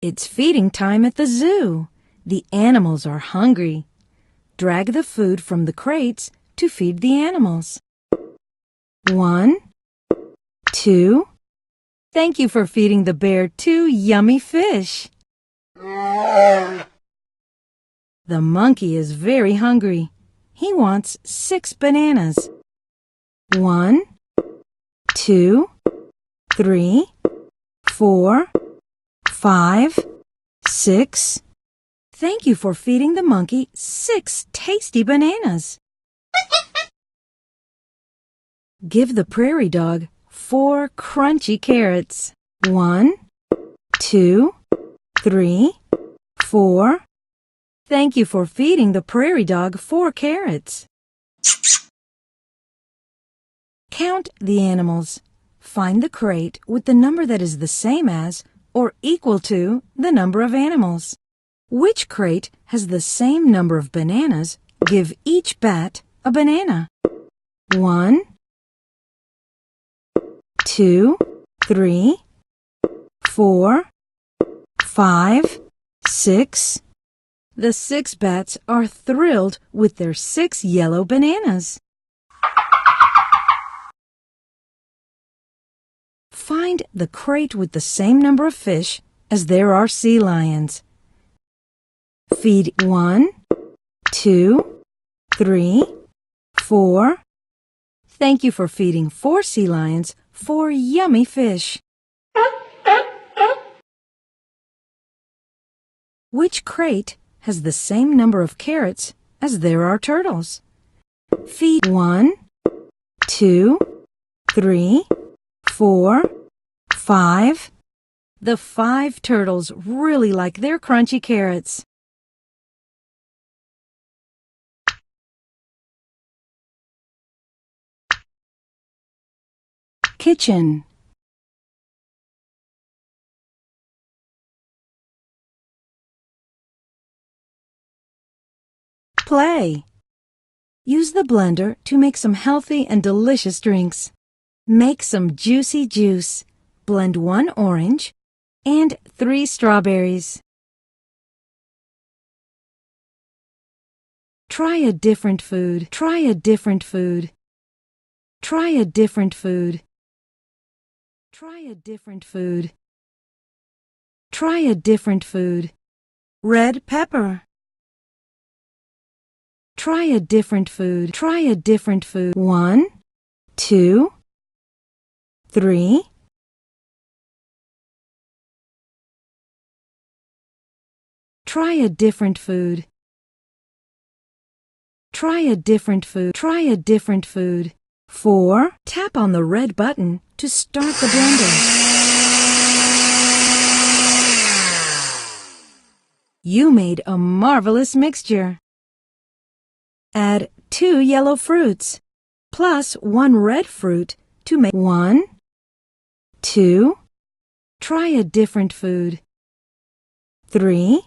It's feeding time at the zoo. The animals are hungry. Drag the food from the crates to feed the animals. 1, 2. Thank you for feeding the bear 2 yummy fish. The monkey is very hungry. He wants 6 bananas. 1, 2, 3, 4, 5, 6. Thank you for feeding the monkey 6 tasty bananas. Give the prairie dog 4 crunchy carrots. 1, 2, 3, 4. Thank you for feeding the prairie dog 4 carrots. Count the animals. Find the crate with the number that is the same as or equal to the number of animals. Which crate has the same number of bananas? Give each bat a banana. 1, 2, 3, 4, 5, 6. The 6 bats are thrilled with their 6 yellow bananas. Find the crate with the same number of fish as there are sea lions. Feed 1, 2, 3, 4. Thank you for feeding 4 sea lions 4 yummy fish. Which crate has the same number of carrots as there are turtles? Feed 1, 2, 3, 4, 5. The 5 turtles really like their crunchy carrots. Kitchen. Play. Use the blender to make some healthy and delicious drinks. Make some juicy juice. Blend 1 orange and 3 strawberries. Try a different food. Try a different food. Try a different food. Try a different food. Try a different food. Red pepper. Try a different food. Try a different food. 1, 2, 3. Try a different food. Try a different food. Try a different food. 4. Tap on the red button to start the blender. You made a marvelous mixture. Add 2 yellow fruits plus 1 red fruit to make 1, 2. Try a different food. 3.